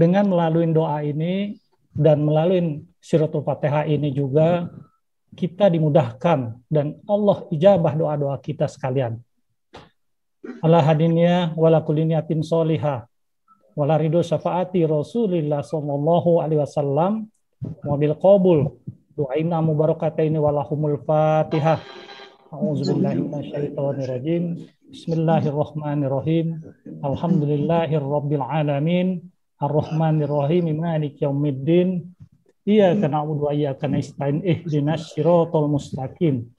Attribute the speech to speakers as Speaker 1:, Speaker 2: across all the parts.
Speaker 1: Dengan melalui doa ini dan melalui suratul Fatihah ini juga kita dimudahkan dan Allah ijabah doa-doa kita sekalian. Ala hadiniya wala kuliniyatin solihah wala ridho syafaati Rasulillah sallallahu alaihi wasallam wa bil qabul doaina mubarakataini walahumul Fatihah. A'udzubillahi minasyaitonirrajim. Bismillahirrahmanirrahim. Alhamdulillahirabbil alamin. Arrahmanirrahim. Maliki yaumiddin. Iyyaka na'budu wa iyyaka nasta'in. Ihdinas siratal mustaqim.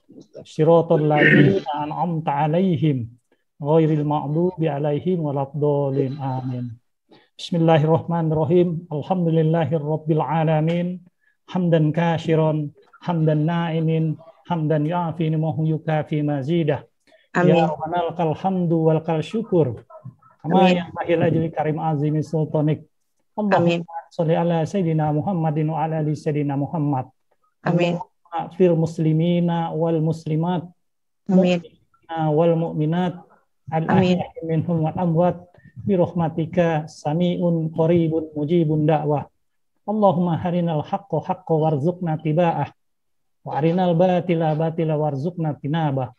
Speaker 1: Siratal ladzina an'amta 'alaihim ghairil maghdubi 'alaihim waladdallin. Amin. Bismillahirrahmanirrahim. Alhamdulillahirabbil alamin. Hamdan katsiran, hamdan na'imin, hamdan ya'fi ni'mahu yukafi mazidah. Ya Rabbana lakal hamdu wal kal syukur. Kama yanbaghi li karim azimi sultanik. Allahumma sholli ala sayyidina Muhammadin wa ala ali sayyidina Muhammad. Amin. Fil muslimina wal muslimat. Amin. Wal mu'minat. Al-ahya'i minhum wal amwat. Bi rahmatika sami'un qaribun mujibun da'wah. Allahumma harinal haqqa haqqa warzuqna tiba'ah wa arinal batila batila warzuqna tinabah.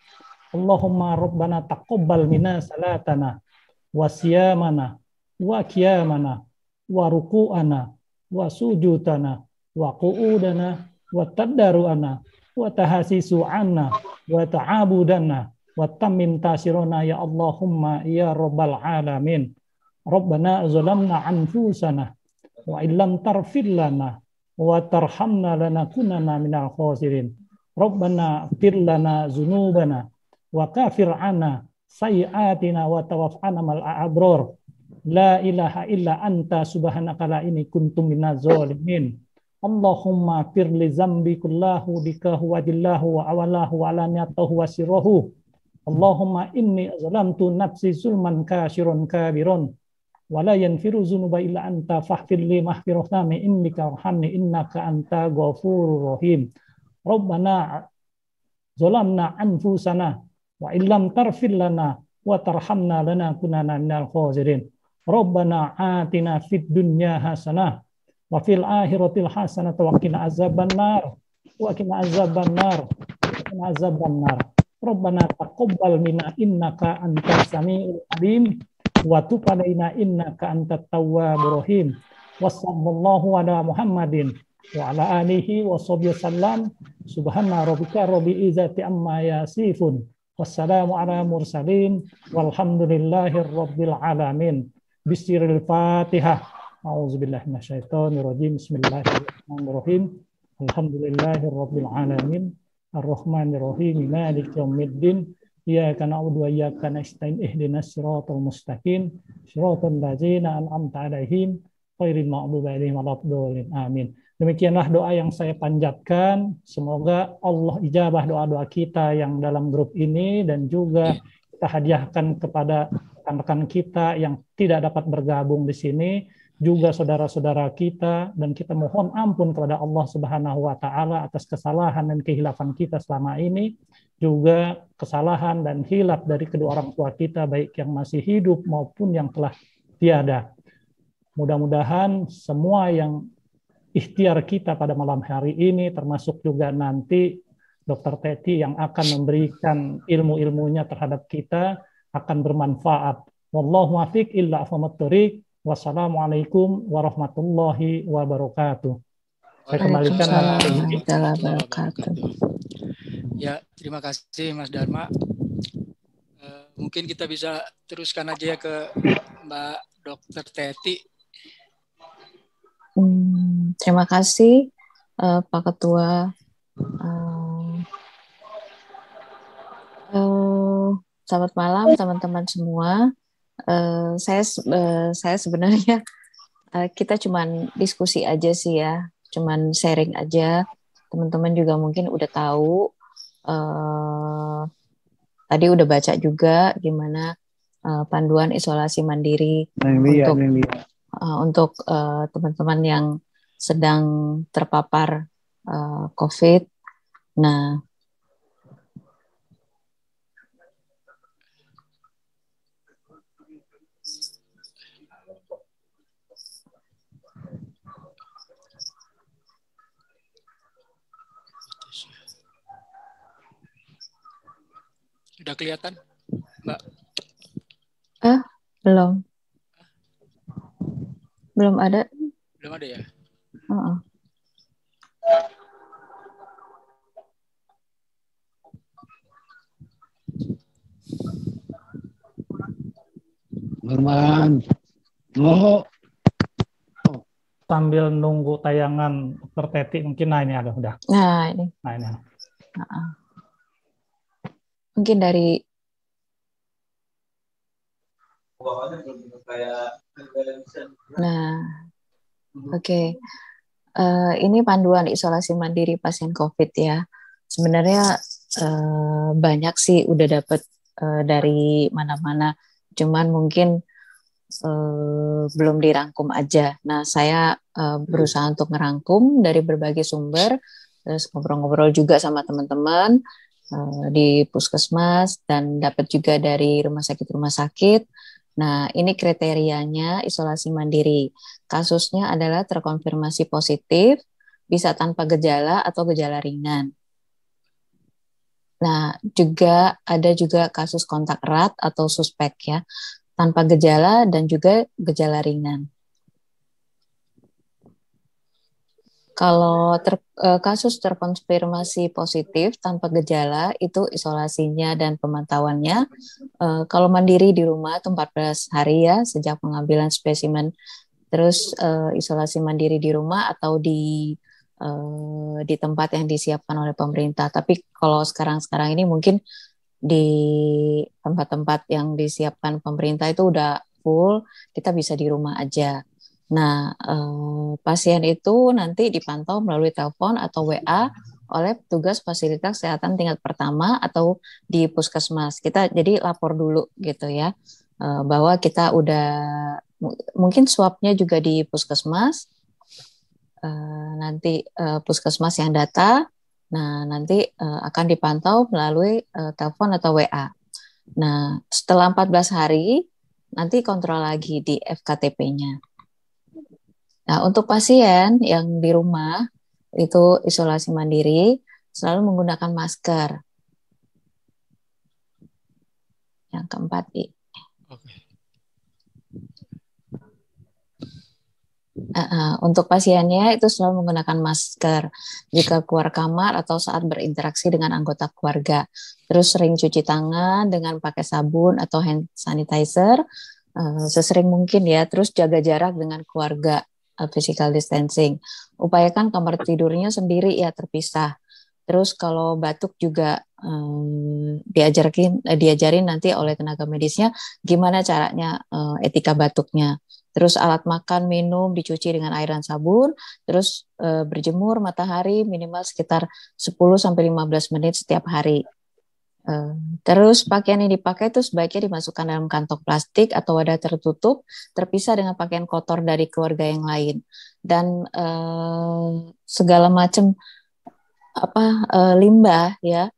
Speaker 1: Allahumma rabbana taqabbal minna salatana wa siyamana wa qiyamana wa ruku'ana wa sujudana wa qu'udana wa tadarruana wa tahasisu anna wa ta'abudana wa tammim tasirona ya Allahumma ya rabbal alamin. Rabbana zalamna anfusana wa illam tarfir lana wa tarhamna lanakunanna minal khasirin. Rabbana fir lana dzunubana wa kafir anna sayyi'atina wa tawaffana mal abrar. La ilaha illa anta subhanaka la inni kuntu minaz zalimin. Allahumma fir li zambi kullahu dikahu wa dillahu wa awalahu wa alaniyatahu wa sirruhu. Allahumma inni zalamtu nafsi zulman kasirun kabiron. Wala yanfiru dzunuba illa anta faghfir li maghfiratan min indika warhamni innaka anta ghafurur rahim. Rabbana zalamna anfusana wa illam taghfir lana wa tarhamna lanakunanna minal khasirin. Rabbana atina fid dunya hasanah wa fil akhirati hasanah wa qina azabannar wa qina azabannar wa qina azabannar. Rabbana taqabbal minna innaka antas samiul alim wa tub alaina innaka antat tawwabur rahim. Wassallallahu ala Muhammadin wa ala alihi wa sahbihi wasallam. Subhana rabbika rabbil izzati amma yasifun. Wassalamu ala mursalin walhamdulillahi rabbil alamin. Bismillahil Fatihah. A'udzubillahi minasyaitonir rajim. Bismillahirrahmanirrahim. Alhamdulillahi rabbil alamin. Ar-Rahmanir Rahim. Maliki yaumiddin. Iyyaka na'budu wa iyyaka nasta'in. Ihdinas siratal mustaqim. Siratal ladzina an'amta 'alaihim ghairil maghdubi 'alaihim waladdallin. Amin. Demikianlah doa yang saya panjatkan. Semoga Allah ijabah doa-doa kita yang dalam grup ini dan juga kita hadiahkan kepada rekan-rekan kita yang tidak dapat bergabung di sini, juga saudara-saudara kita, dan kita mohon ampun kepada Allah Subhanahu wa taala atas kesalahan dan kehilafan kita selama ini, juga kesalahan dan hilaf dari kedua orang tua kita baik yang masih hidup maupun yang telah tiada. Mudah-mudahan semua yang ikhtiar kita pada malam hari ini, termasuk juga nanti Dr. Teti yang akan memberikan ilmu-ilmunya terhadap kita, akan bermanfaat. Wallahu muwaffiq illa aqwamut thoriq. Wassalamualaikum warahmatullahi wabarakatuh. Saya kembalikan
Speaker 2: ya, terima kasih Mas Dharma. Mungkin kita bisa teruskan aja ya ke Mbak Dr. Teti.
Speaker 3: Terima kasih Pak Ketua. Selamat malam teman-teman semua. Saya sebenarnya kita cuman diskusi aja sih ya, cuman sharing aja. Teman-teman juga mungkin udah tahu. Tadi udah baca juga gimana panduan isolasi mandiri untuk teman-teman yang sedang terpapar COVID. Nah,
Speaker 2: Sudah kelihatan, Mbak?
Speaker 3: Belum. Belum ada.
Speaker 2: Belum ada ya?
Speaker 3: Uh-uh.
Speaker 4: Norman. Oh.
Speaker 1: Sambil nunggu tayangan Dr. Teti, mungkin ini ada udah.
Speaker 3: Nah, ini.
Speaker 1: Nah, ini.
Speaker 3: Mungkin dari oke. Ini panduan isolasi mandiri pasien COVID ya. Sebenarnya banyak sih udah dapat dari mana-mana. Cuman mungkin belum dirangkum aja. Nah, saya berusaha untuk ngerangkum dari berbagai sumber, terus ngobrol-ngobrol juga sama teman-teman di puskesmas dan dapat juga dari rumah sakit. Nah, ini kriterianya isolasi mandiri. Kasusnya adalah terkonfirmasi positif, bisa tanpa gejala atau gejala ringan. Nah, ada juga kasus kontak erat atau suspek ya, tanpa gejala dan juga gejala ringan. Kalau kasus terkonfirmasi positif tanpa gejala itu isolasinya dan pemantauannya. Kalau mandiri di rumah itu 14 hari ya sejak pengambilan spesimen. Terus isolasi mandiri di rumah atau di tempat yang disiapkan oleh pemerintah. Tapi kalau sekarang ini mungkin di tempat-tempat yang disiapkan pemerintah itu udah full, kita bisa di rumah aja. Nah, pasien itu nanti dipantau melalui telepon atau WA oleh petugas fasilitas kesehatan tingkat pertama atau di puskesmas. Kita jadi lapor dulu gitu ya, bahwa kita udah mungkin swabnya juga di puskesmas. Nanti puskesmas yang data, nah nanti akan dipantau melalui telepon atau WA. Nah, setelah 14 hari, nanti kontrol lagi di FKTP-nya. Nah, untuk pasien yang di rumah, itu isolasi mandiri, selalu menggunakan masker. Yang keempat, untuk pasiennya itu selalu menggunakan masker jika keluar kamar atau saat berinteraksi dengan anggota keluarga. Terus sering cuci tangan dengan pakai sabun atau hand sanitizer sesering mungkin ya. Terus jaga jarak dengan keluarga, physical distancing. Upayakan kamar tidurnya sendiri ya terpisah. Terus kalau batuk juga diajarin nanti oleh tenaga medisnya gimana caranya etika batuknya. Terus alat makan, minum dicuci dengan air dan sabun, terus berjemur matahari minimal sekitar 10-15 menit setiap hari. Terus pakaian yang dipakai itu sebaiknya dimasukkan dalam kantong plastik atau wadah tertutup, terpisah dengan pakaian kotor dari keluarga yang lain. Dan segala macam limbah ya,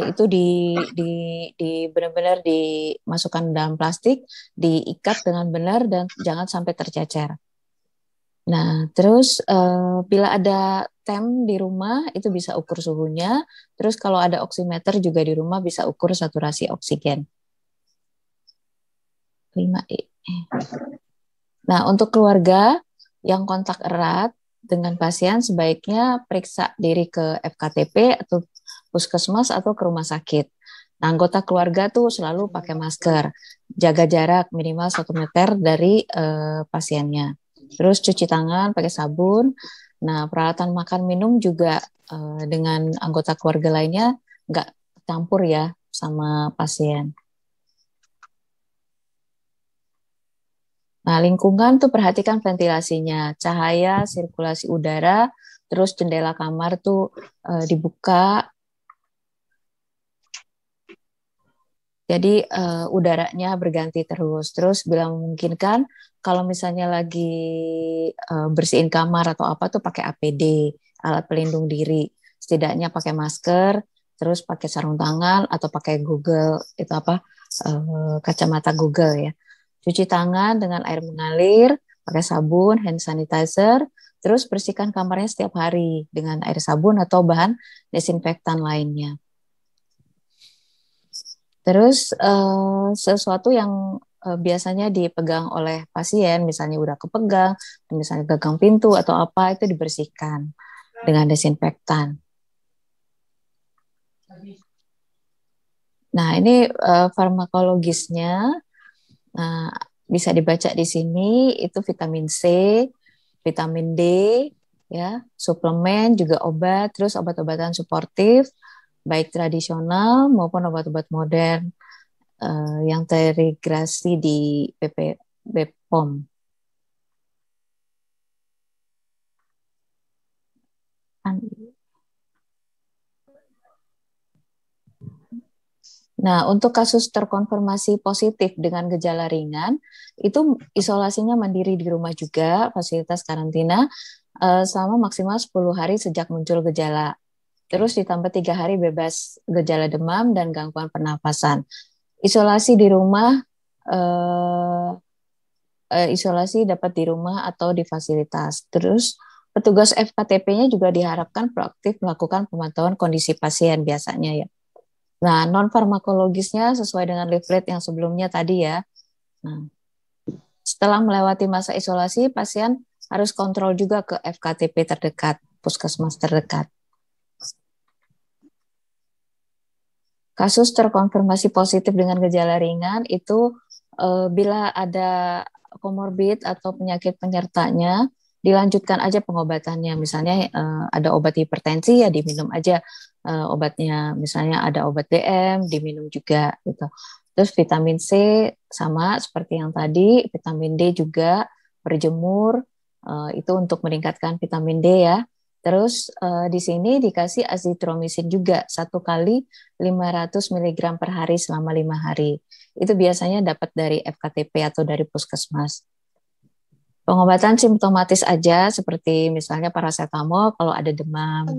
Speaker 3: itu benar-benar dimasukkan dalam plastik, diikat dengan benar dan jangan sampai tercecer. Nah, terus bila ada tem di rumah itu bisa ukur suhunya. Terus kalau ada oximeter juga di rumah bisa ukur saturasi oksigen. 5E. Nah, untuk keluarga yang kontak erat dengan pasien sebaiknya periksa diri ke FKTP atau puskesmas atau ke rumah sakit. Nah, anggota keluarga tuh selalu pakai masker, jaga jarak minimal 1 meter dari pasiennya. Terus cuci tangan pakai sabun. Nah, peralatan makan minum juga dengan anggota keluarga lainnya nggak campur ya sama pasien. Nah, lingkungan tuh perhatikan ventilasinya, cahaya, sirkulasi udara, terus jendela kamar tuh dibuka. Jadi udaranya berganti terus. Terus bila memungkinkan, kalau misalnya lagi bersihin kamar atau apa tuh pakai APD, alat pelindung diri. Setidaknya pakai masker, terus pakai sarung tangan atau pakai kacamata Google ya. Cuci tangan dengan air mengalir, pakai sabun, hand sanitizer, terus bersihkan kamarnya setiap hari dengan air sabun atau bahan desinfektan lainnya. Terus sesuatu yang biasanya dipegang oleh pasien, misalnya udah kepegang, misalnya gagang pintu atau apa, itu dibersihkan dengan desinfektan. Nah, ini farmakologisnya. Nah, bisa dibaca di sini, itu vitamin C, vitamin D, ya, suplemen, juga obat, terus obat-obatan suportif, baik tradisional maupun obat-obat modern yang terintegrasi di BPOM. Nah, untuk kasus terkonfirmasi positif dengan gejala ringan, itu isolasinya mandiri di rumah juga, fasilitas karantina, selama maksimal 10 hari sejak muncul gejala. Terus ditambah 3 hari bebas gejala demam dan gangguan pernafasan. Isolasi di rumah, isolasi dapat di rumah atau di fasilitas. Terus petugas FKTP-nya juga diharapkan proaktif melakukan pemantauan kondisi pasien biasanya ya. Nah, non farmakologisnya sesuai dengan leaflet yang sebelumnya tadi ya. Nah, setelah melewati masa isolasi, pasien harus kontrol juga ke FKTP terdekat, puskesmas terdekat. Kasus terkonfirmasi positif dengan gejala ringan itu bila ada komorbid atau penyakit penyertanya, dilanjutkan aja pengobatannya. Misalnya ada obat hipertensi ya diminum aja obatnya. Misalnya ada obat DM diminum juga gitu. Terus vitamin C sama seperti yang tadi, vitamin D juga berjemur itu untuk meningkatkan vitamin D ya. Terus di sini dikasih azitromisin juga 1 kali 500 mg per hari selama 5 hari. Itu biasanya dapat dari FKTP atau dari puskesmas. Pengobatan simptomatis aja seperti misalnya paracetamol kalau ada demam.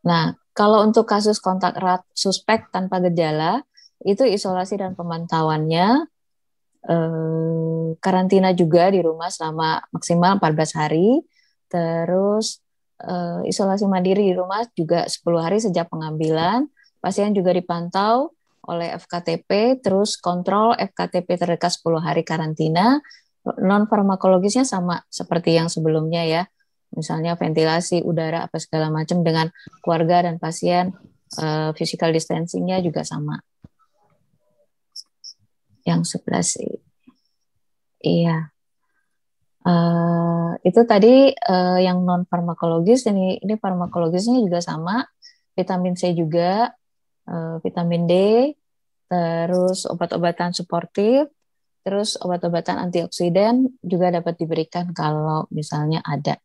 Speaker 3: Nah, kalau untuk kasus kontak erat suspek tanpa gejala, itu isolasi dan pemantauannya karantina juga di rumah selama maksimal 14 hari. Terus isolasi mandiri di rumah juga 10 hari sejak pengambilan. Pasien juga dipantau oleh FKTP, terus kontrol FKTP terdekat 10 hari karantina. Non farmakologisnya sama seperti yang sebelumnya ya. Misalnya ventilasi udara apa segala macam dengan keluarga dan pasien, physical distancing-nya juga sama. Yang 11 iya. Itu tadi yang non farmakologis, ini farmakologisnya juga sama, vitamin C juga, vitamin D, terus obat-obatan suportif, terus obat-obatan antioksidan juga dapat diberikan kalau misalnya ada.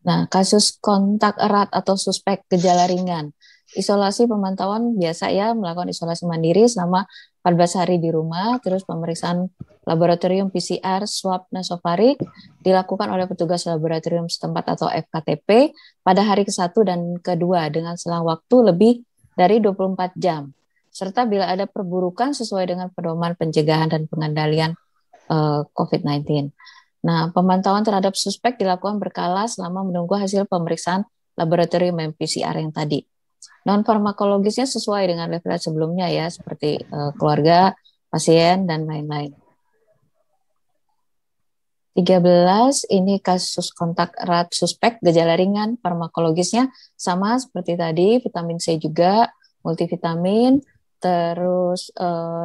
Speaker 3: Nah, kasus kontak erat atau suspek gejala ringan, isolasi pemantauan biasa ya, melakukan isolasi mandiri selama 14 hari di rumah, terus pemeriksaan laboratorium PCR, swab nasofaring dilakukan oleh petugas laboratorium setempat atau FKTP pada hari ke-1 dan ke-2 dengan selang waktu lebih dari 24 jam. Serta bila ada perburukan sesuai dengan pedoman pencegahan dan pengendalian COVID-19. Nah, pemantauan terhadap suspek dilakukan berkala selama menunggu hasil pemeriksaan laboratorium PCR yang tadi. Non farmakologisnya sesuai dengan level sebelumnya ya, seperti keluarga, pasien, dan lain-lain. 13, ini kasus kontak erat suspek gejala ringan, farmakologisnya sama seperti tadi, vitamin C juga, multivitamin, terus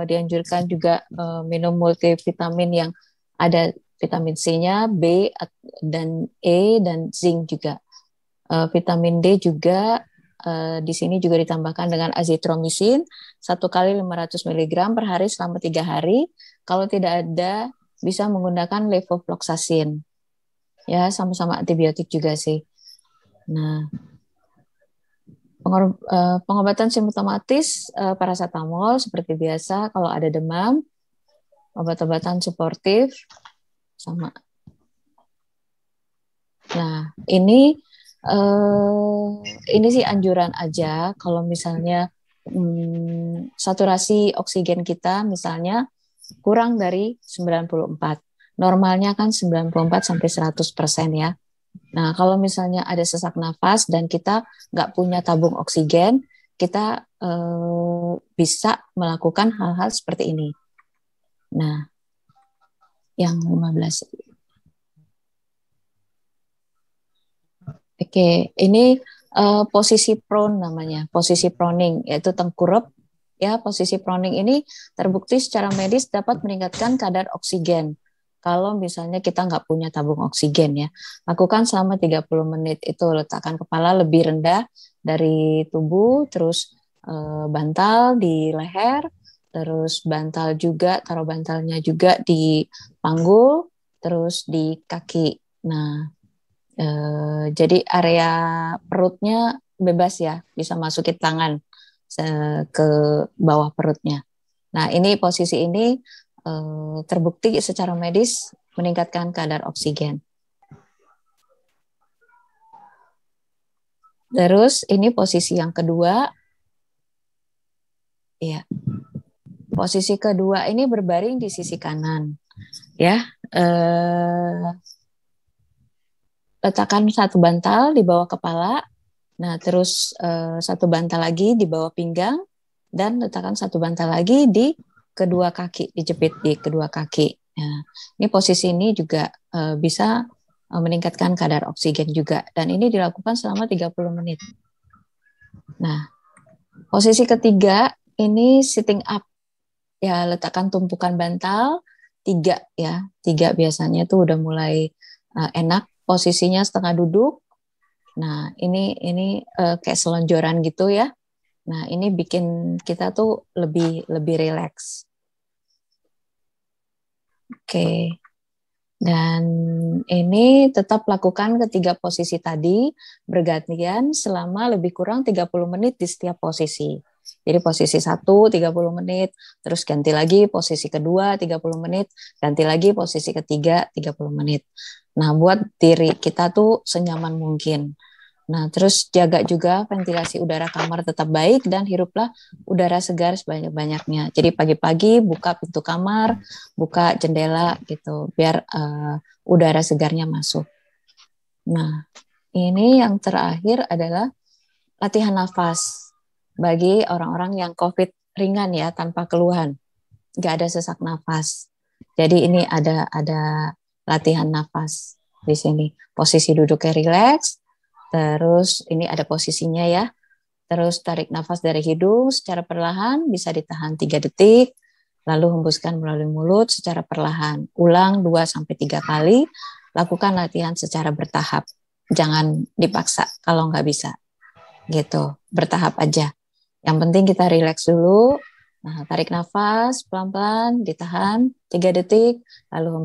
Speaker 3: dianjurkan juga minum multivitamin yang ada vitamin C-nya, B dan E dan zinc juga. Vitamin D juga di sini juga ditambahkan dengan azitromisin 1 kali 500 mg per hari selama 3 hari. Kalau tidak ada, bisa menggunakan levofloxacin. Ya, sama-sama antibiotik juga sih. Nah, pengobatan simptomatis paracetamol seperti biasa kalau ada demam, obat-obatan suportif sama. Nah, ini sih anjuran aja kalau misalnya saturasi oksigen kita misalnya kurang dari 94. Normalnya kan 94 sampai 100% ya. Nah, kalau misalnya ada sesak nafas dan kita nggak punya tabung oksigen, kita bisa melakukan hal-hal seperti ini. Nah, yang 15. Oke, ini posisi prone namanya, posisi proning, yaitu tengkurap. Ya, posisi proning ini terbukti secara medis dapat meningkatkan kadar oksigen. Kalau misalnya kita nggak punya tabung oksigen ya, lakukan selama 30 menit. Itu letakkan kepala lebih rendah dari tubuh, terus bantal di leher, terus bantal juga, taruh bantalnya juga di panggul, terus di kaki. Nah, jadi area perutnya bebas ya, bisa masukin tangan ke bawah perutnya. Nah, ini posisi ini terbukti secara medis meningkatkan kadar oksigen. Terus ini posisi yang kedua. Ya. Posisi kedua ini berbaring di sisi kanan. Ya. Letakkan satu bantal di bawah kepala. Nah, terus satu bantal lagi di bawah pinggang dan letakkan satu bantal lagi di kedua kaki, dijepit di kedua kaki. Nah, ini posisi ini juga bisa meningkatkan kadar oksigen juga, dan ini dilakukan selama 30 menit. Nah, posisi ketiga ini sitting up. Ya, letakkan tumpukan bantal 3 ya. 3 biasanya tuh udah mulai enak, posisinya setengah duduk. Nah, ini kayak selonjoran gitu ya. Nah, ini bikin kita tuh lebih rileks. Oke. Dan ini tetap lakukan ketiga posisi tadi bergantian selama lebih kurang 30 menit di setiap posisi. Jadi posisi 1 30 menit, terus ganti lagi posisi kedua 30 menit, ganti lagi posisi ketiga 30 menit. Nah, buat diri kita tuh senyaman mungkin. Nah, terus jaga juga ventilasi udara kamar tetap baik dan hiruplah udara segar sebanyak-banyaknya. Jadi pagi-pagi buka pintu kamar, buka jendela gitu, biar udara segarnya masuk. Nah, ini yang terakhir adalah latihan nafas bagi orang-orang yang COVID ringan ya, tanpa keluhan, nggak ada sesak nafas. Jadi ini ada latihan nafas di sini. Posisi duduknya rileks. Terus ini ada posisinya ya. Terus tarik nafas dari hidung secara perlahan, bisa ditahan 3 detik, lalu hembuskan melalui mulut secara perlahan. Ulang 2-3 kali, lakukan latihan secara bertahap. Jangan dipaksa kalau nggak bisa. Gitu, bertahap aja. Yang penting kita rileks dulu. Nah, tarik nafas pelan-pelan, ditahan 3 detik, lalu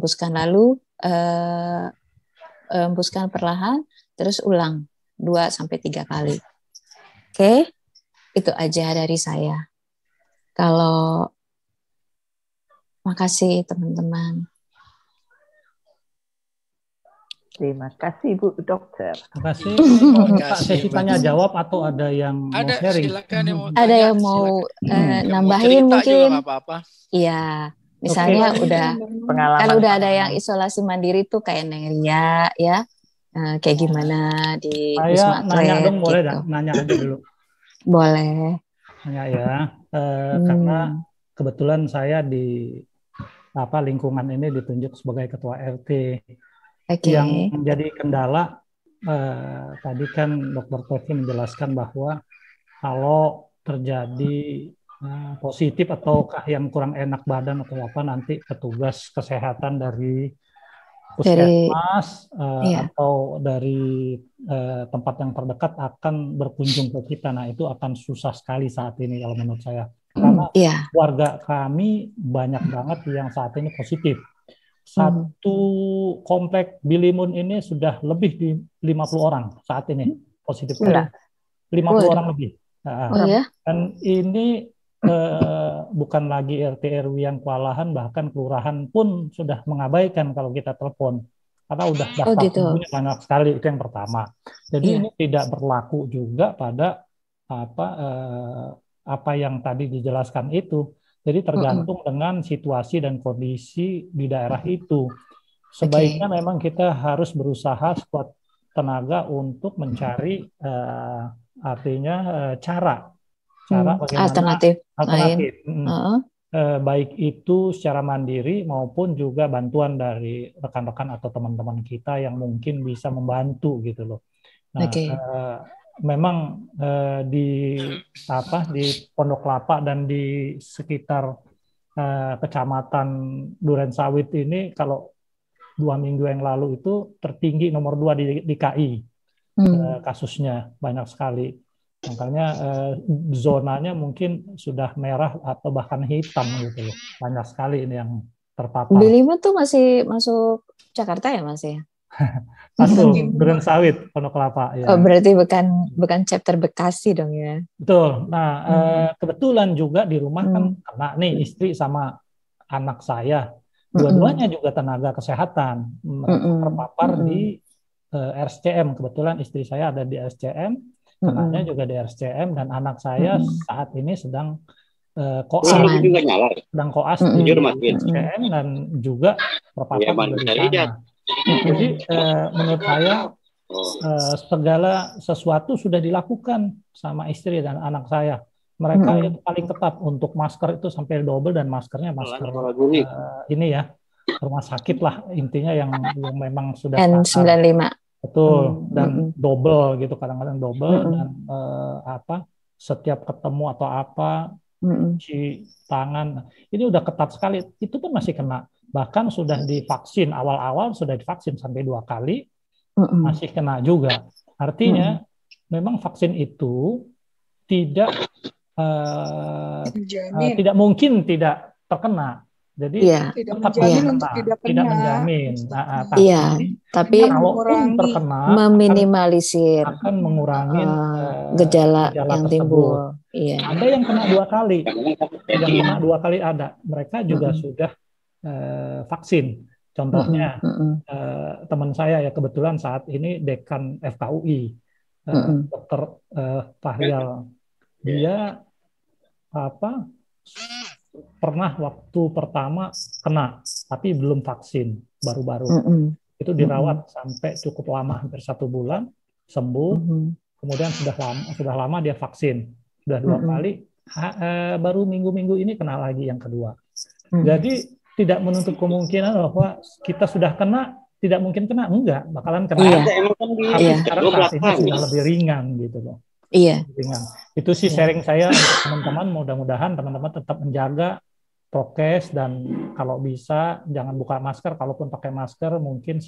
Speaker 3: hembuskan perlahan, terus ulang 2-3 kali. Oke, itu aja dari saya. Kalau makasih teman-teman.
Speaker 5: Terima kasih Bu Dokter.
Speaker 1: Terima kasih. Pak, sesi tanya jawab atau ada yang mau sharing?
Speaker 2: Silakan yang mau
Speaker 3: ada
Speaker 2: tanya,
Speaker 3: yang mau
Speaker 2: mau
Speaker 3: nambahin mungkin?
Speaker 2: juga nggak apa-apa.
Speaker 3: Iya, misalnya
Speaker 5: Pengalaman
Speaker 3: kan udah ada yang isolasi mandiri tuh kayak Neria ya. Kayak gimana di Wisma
Speaker 1: Saya nanya
Speaker 3: Atlet
Speaker 1: dong, boleh
Speaker 3: gitu.
Speaker 1: dah? Nanya aja dulu.
Speaker 3: Boleh.
Speaker 1: Nanya ya. Karena kebetulan saya di lingkungan ini ditunjuk sebagai ketua RT. Yang menjadi kendala tadi kan Dr. Tevi menjelaskan bahwa kalau terjadi positif ataukah yang kurang enak badan atau apa, nanti petugas kesehatan dari puskesmas atau dari tempat yang terdekat akan berkunjung ke kita. Nah, itu akan susah sekali saat ini kalau menurut saya. Karena warga kami banyak banget yang saat ini positif. Satu komplek Bilimun ini sudah lebih di 50 orang saat ini positif. 50 orang lebih. Dan ini bukan lagi RT RW yang kewalahan, bahkan kelurahan pun sudah mengabaikan kalau kita telepon karena udah daftar tunggunya banyak sekali. Itu yang pertama. Jadi ini tidak berlaku juga pada apa yang tadi dijelaskan itu. Jadi tergantung dengan situasi dan kondisi di daerah itu. Sebaiknya memang kita harus berusaha sekuat tenaga untuk mencari artinya cara bagaimana
Speaker 3: alternatif lain.
Speaker 1: Baik itu secara mandiri maupun juga bantuan dari rekan-rekan atau teman-teman kita yang mungkin bisa membantu gitu loh. Nah, memang di Pondok Kelapa dan di sekitar Kecamatan Durensawit ini kalau 2 minggu yang lalu itu tertinggi nomor 2 di KI kasusnya, banyak sekali. Makanya zonanya mungkin sudah merah atau bahkan hitam gitu loh. Banyak sekali ini yang terpapar.
Speaker 3: B5 tuh masih masuk Jakarta ya Mas ya?
Speaker 1: Masuk Durensawit, Pondok Kelapa. Ya.
Speaker 3: Oh, berarti bukan chapter Bekasi dong ya?
Speaker 1: Betul. Nah, kebetulan juga di rumah kan kena nih istri sama anak saya. Dua-duanya juga tenaga kesehatan. Mereka terpapar di RSCM. Kebetulan istri saya ada di RSCM, anaknya juga di RSCM, dan anak saya saat ini sedang koas di RSCM dan juga terpapar di sana. Jadi menurut saya segala sesuatu sudah dilakukan sama istri dan anak saya. Mereka itu paling ketat untuk masker itu sampai double, dan maskernya masker ini ya rumah sakit lah intinya yang memang sudah
Speaker 3: N95.
Speaker 1: Betul, dan double gitu, kadang-kadang double, dan setiap ketemu atau apa cuci tangan ini udah ketat sekali. Itu pun masih kena, bahkan sudah divaksin, awal-awal sudah divaksin sampai 2 kali masih kena juga. Artinya memang vaksin itu tidak mungkin tidak terkena. Jadi
Speaker 6: tidak
Speaker 1: menjamin.
Speaker 3: Tapi
Speaker 1: kalaupun terkena
Speaker 3: meminimalisir
Speaker 1: akan mengurangi
Speaker 3: gejala yang timbul.
Speaker 1: Ada yang kena 2 kali, ada. Mereka juga sudah vaksin. Contohnya teman saya ya, kebetulan saat ini dekan FKUI, Dr. Fahrial, dia pernah waktu pertama kena, tapi belum vaksin, baru-baru. Itu dirawat sampai cukup lama, hampir 1 bulan, sembuh. Kemudian sudah lama dia vaksin, sudah 2 kali. Baru minggu-minggu ini kena lagi yang kedua. Jadi tidak menutup kemungkinan bahwa kita sudah kena, tidak mungkin kena, enggak, bakalan kena. Tapi sekarang vaksinnya sudah lebih ringan gitu loh. Ringan. Itu sih sharing saya untuk teman-teman. Mudah-mudahan teman-teman tetap menjaga prokes, dan kalau bisa jangan buka masker. Kalaupun pakai masker mungkin